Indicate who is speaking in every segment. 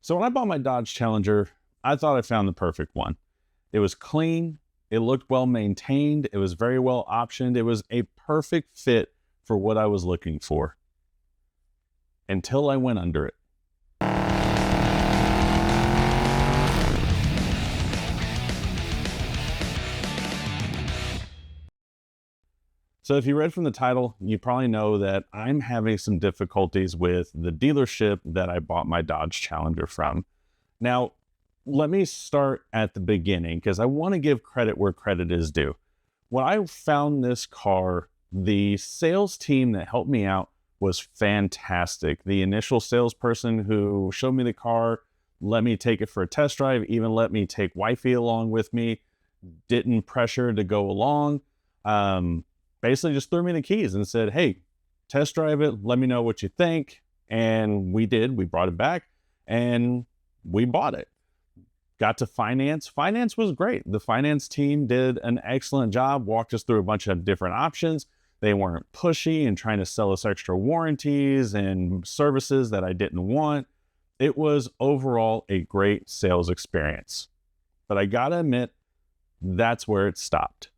Speaker 1: So when I bought my Dodge Challenger, I thought I found the perfect one. It was clean, it looked well maintained, it was very well optioned, it was a perfect fit for what I was looking for. Until I went under it. So if you read from the title, you probably know that I'm having some difficulties with the dealership that I bought my Dodge Challenger from. Now, let me start at the beginning because I want to give credit where credit is due. When I found this car, the sales team that helped me out was fantastic. The initial salesperson who showed me the car, let me take it for a test drive, even let me take wifey along with me, didn't pressure to go along. Basically just threw me the keys and said, hey, test drive it, let me know what you think. And we did, we brought it back and we bought it. Got to finance. Finance was great. The finance team did an excellent job, walked us through a bunch of different options. They weren't pushy and trying to sell us extra warranties and services that I didn't want. It was overall a great sales experience. But I gotta admit, that's where it stopped.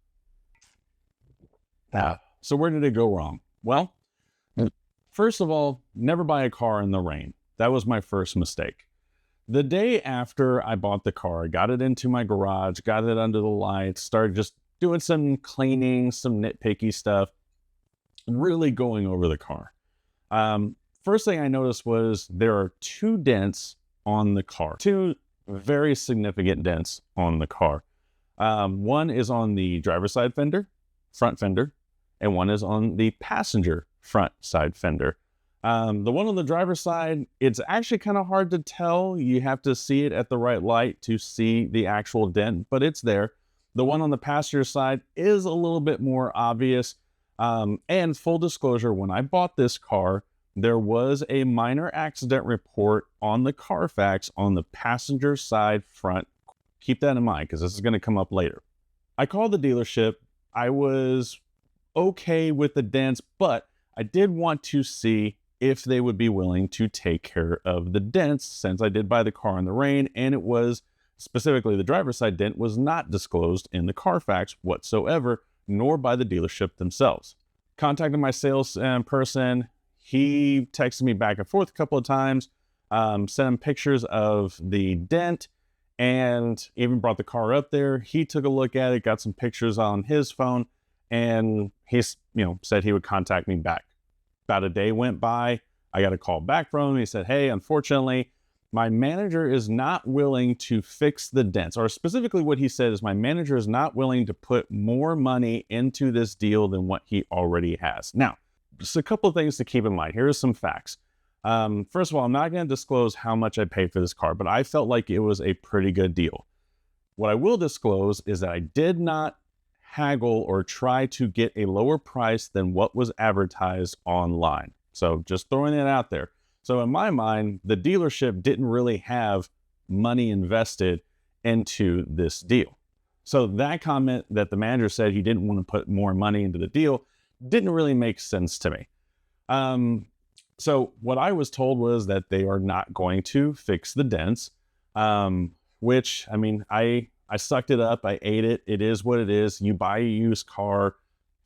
Speaker 1: So where did it go wrong? Well, first of all, never buy a car in the rain. That was my first mistake. The day after I bought the car, got it into my garage, got it under the lights, started just doing some cleaning, some nitpicky stuff, really going over the car. First thing I noticed was there are 2 dents on the car, 2 very significant dents on the car. One is on the driver's side fender, front fender, and one is on the passenger front side fender. The one on the driver's side, it's actually kind of hard to tell. You have to see it at the right light to see the actual dent, but it's there. The one on the passenger side is a little bit more obvious. And full disclosure, when I bought this car, there was a minor accident report on the Carfax on the passenger side front. Keep that in mind because this is going to come up later. I called the dealership. I was okay with the dents, but I did want to see if they would be willing to take care of the dents since I did buy the car in the rain, and it was specifically the driver's side dent was not disclosed in the Carfax whatsoever, nor by the dealership themselves. Contacted my sales person. He texted me back and forth a couple of times, sent him pictures of the dent, and even brought the car up there. He took a look at it, got some pictures on his phone, and he said he would contact me back. About a day went by. I got a call back from him. He said, hey, unfortunately, my manager is not willing to fix the dents. Or specifically what he said is my manager is not willing to put more money into this deal than what he already has. Now, just a couple of things to keep in mind. Here are some facts. First of all, I'm not going to disclose how much I paid for this car, but I felt like it was a pretty good deal. What I will disclose is that I did not haggle or try to get a lower price than what was advertised online. So just throwing it out there. So in my mind, the dealership didn't really have money invested into this deal. So that comment that the manager said he didn't want to put more money into the deal didn't really make sense to me. So what I was told was that they are not going to fix the dents, which, I mean, I sucked it up. I ate it. It is what it is. You buy a used car.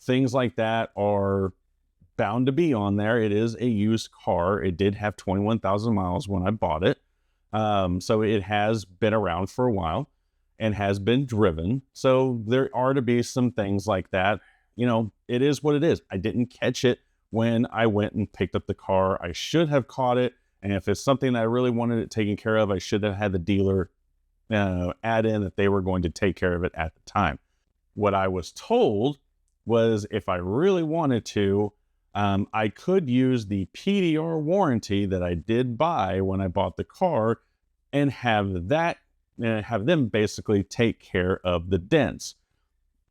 Speaker 1: Things like that are bound to be on there. It is a used car. It did have 21,000 miles when I bought it. So it has been around for a while and has been driven. So there are to be some things like that. It is what it is. I didn't catch it when I went and picked up the car. I should have caught it. And if it's something that I really wanted it taken care of, I should have had the dealer add in that they were going to take care of it at the time. What I was told was if I really wanted to, I could use the PDR warranty that I did buy when I bought the car and have them basically take care of the dents.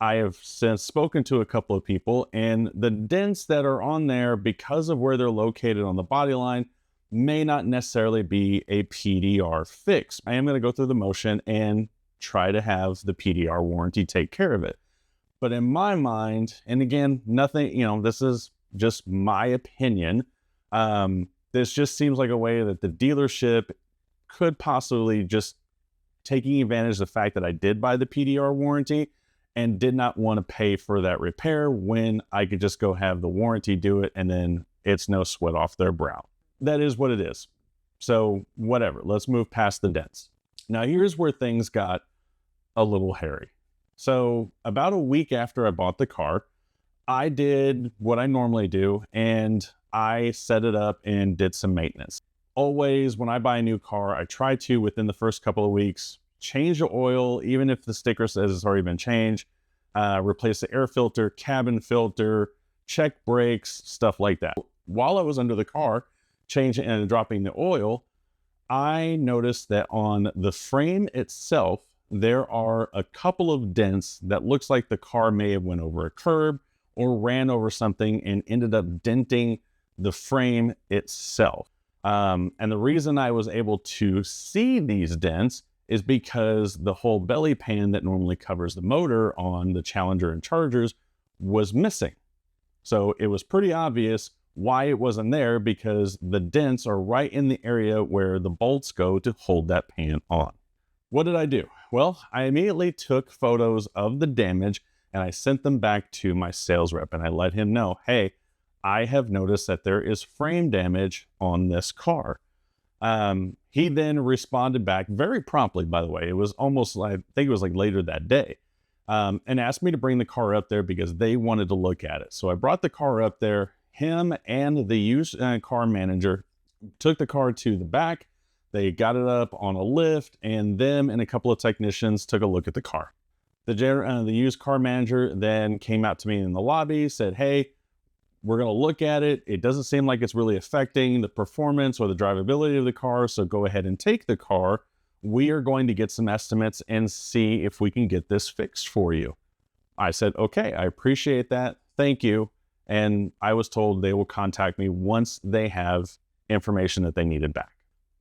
Speaker 1: I have since spoken to a couple of people, and the dents that are on there, because of where they're located on the body line, may not necessarily be a PDR fix. I am going to go through the motion and try to have the PDR warranty take care of it. But in my mind, and again, nothing, this is just my opinion. This just seems like a way that the dealership could possibly just taking advantage of the fact that I did buy the PDR warranty and did not want to pay for that repair when I could just go have the warranty do it and then it's no sweat off their brow. That is what it is. So whatever, let's move past the dents. Now here's where things got a little hairy. So about a week after I bought the car, I did what I normally do and I set it up and did some maintenance. Always, when I buy a new car, I try to, within the first couple of weeks, change the oil, even if the sticker says it's already been changed, replace the air filter, cabin filter, check brakes, stuff like that. While I was under the car, changing and dropping the oil, I noticed that on the frame itself, there are a couple of dents that looks like the car may have went over a curb or ran over something and ended up denting the frame itself. And the reason I was able to see these dents is because the whole belly pan that normally covers the motor on the Challenger and Chargers was missing. So it was pretty obvious why it wasn't there, because the dents are right in the area where the bolts go to hold that pan on. What did I do? Well, I immediately took photos of the damage and I sent them back to my sales rep and I let him know, hey, I have noticed that there is frame damage on this car. He then responded back very promptly, by the way. It was almost like, I think it was like later that day, and asked me to bring the car up there because they wanted to look at it. So I brought the car up there. Him and the used car manager took the car to the back. They got it up on a lift, and them and a couple of technicians took a look at the car. The used car manager then came out to me in the lobby, said, hey, we're going to look at it. It doesn't seem like it's really affecting the performance or the drivability of the car, so go ahead and take the car. We are going to get some estimates and see if we can get this fixed for you. I said, okay, I appreciate that. Thank you. And I was told they will contact me once they have information that they needed back.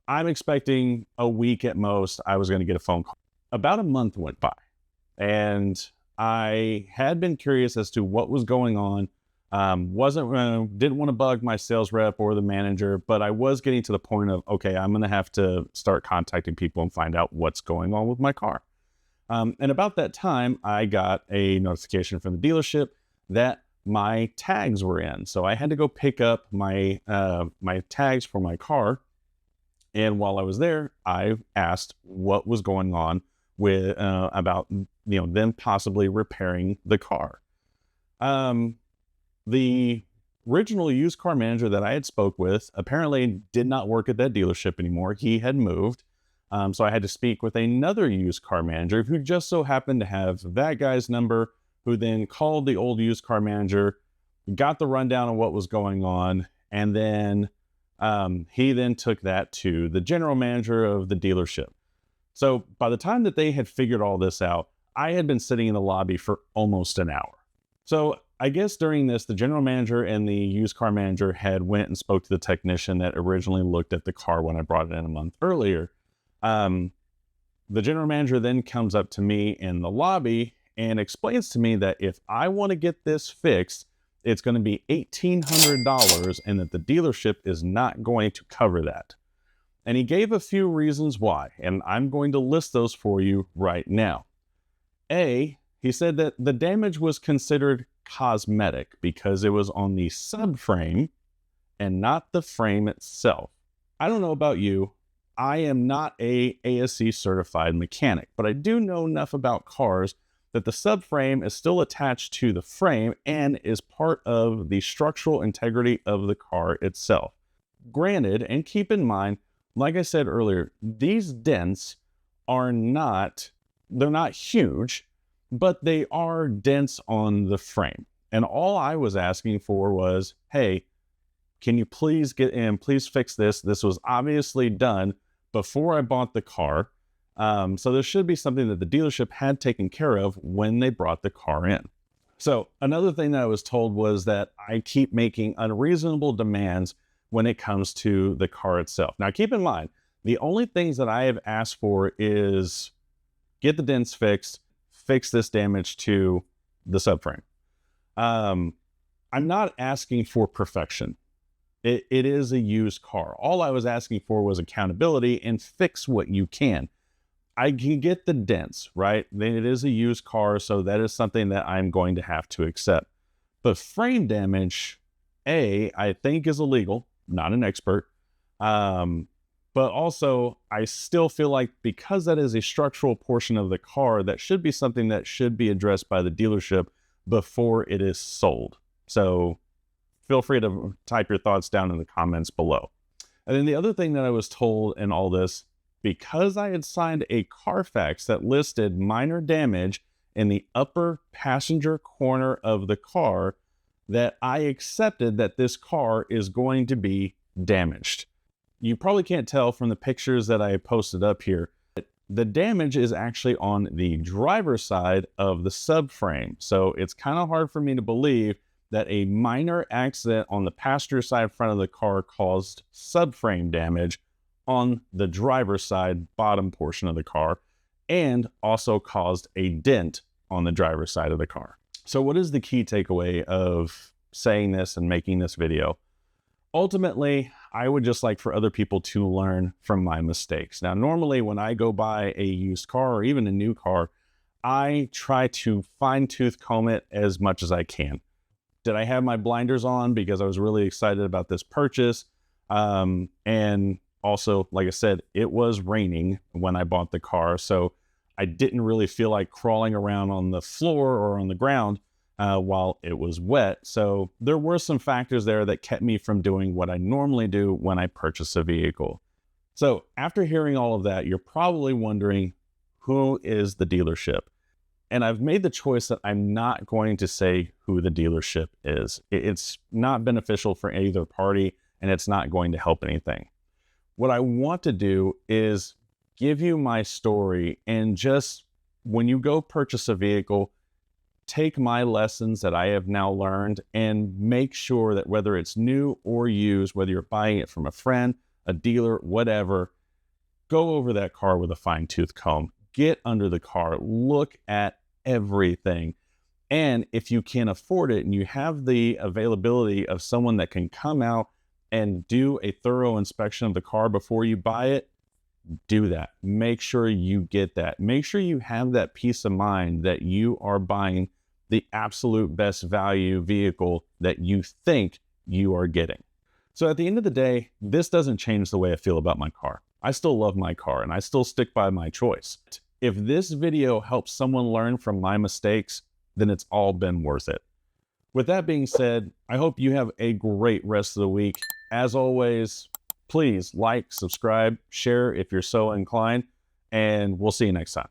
Speaker 1: I'm expecting a week at most, I was going to get a phone call. About a month went by, and I had been curious as to what was going on. Didn't want to bug my sales rep or the manager, but I was getting to the point of, okay, I'm going to have to start contacting people and find out what's going on with my car. And about that time, I got a notification from the dealership that my tags were in. So I had to go pick up my tags for my car. And while I was there, I asked what was going on with about them possibly repairing the car. The original used car manager that I had spoke with apparently did not work at that dealership anymore. He had moved. So I had to speak with another used car manager who just so happened to have that guy's number, who then called the old used car manager, got the rundown on what was going on, and then he then took that to the general manager of the dealership. So by the time that they had figured all this out, I had been sitting in the lobby for almost an hour. So I guess during this, the general manager and the used car manager had went and spoke to the technician that originally looked at the car when I brought it in a month earlier. The general manager then comes up to me in the lobby and explains to me that if I want to get this fixed, it's going to be $1,800 and that the dealership is not going to cover that. And he gave a few reasons why, and I'm going to list those for you right now. A, he said that the damage was considered cosmetic because it was on the subframe and not the frame itself. I don't know about you. I am not a ASC certified mechanic, but I do know enough about cars that the subframe is still attached to the frame and is part of the structural integrity of the car itself. Granted, and keep in mind, like I said earlier, these dents are they're not huge, but they are dents on the frame. And all I was asking for was, hey, can you please get in, please fix this? This was obviously done before I bought the car. So there should be something that the dealership had taken care of when they brought the car in. So another thing that I was told was that I keep making unreasonable demands when it comes to the car itself. Now, keep in mind, the only things that I have asked for is get the dents fixed, fix this damage to the subframe. I'm not asking for perfection. It is a used car. All I was asking for was accountability and fix what you can. I can get the dents, right? Then it is a used car, so that is something that I'm going to have to accept. But frame damage, I think is illegal. Not an expert. But also, I still feel like because that is a structural portion of the car, that should be something that should be addressed by the dealership before it is sold. So feel free to type your thoughts down in the comments below. And then the other thing that I was told in all this, because I had signed a Carfax that listed minor damage in the upper passenger corner of the car, that I accepted that this car is going to be damaged. You probably can't tell from the pictures that I posted up here. The damage is actually on the driver's side of the subframe. So it's kind of hard for me to believe that a minor accident on the passenger side front of the car caused subframe damage on the driver's side bottom portion of the car, and also caused a dent on the driver's side of the car. So what is the key takeaway of saying this and making this video? Ultimately, I would just like for other people to learn from my mistakes. Now, normally when I go buy a used car or even a new car, I try to fine-tooth comb it as much as I can. Did I have my blinders on because I was really excited about this purchase? And also, like I said, it was raining when I bought the car, so I didn't really feel like crawling around on the floor or on the ground while it was wet. So there were some factors there that kept me from doing what I normally do when I purchase a vehicle. So after hearing all of that, you're probably wondering, who is the dealership? And I've made the choice that I'm not going to say who the dealership is. It's not beneficial for either party, and it's not going to help anything. What I want to do is give you my story, and just when you go purchase a vehicle, take my lessons that I have now learned and make sure that whether it's new or used, whether you're buying it from a friend, a dealer, whatever, go over that car with a fine-tooth comb. Get under the car, look at everything. And if you can afford it and you have the availability of someone that can come out and do a thorough inspection of the car before you buy it, do that. Make sure you get that. Make sure you have that peace of mind that you are buying the absolute best value vehicle that you think you are getting. So at the end of the day, this doesn't change the way I feel about my car. I still love my car and I still stick by my choice. If this video helps someone learn from my mistakes, then it's all been worth it. With that being said, I hope you have a great rest of the week. As always, please like, subscribe, share if you're so inclined, and we'll see you next time.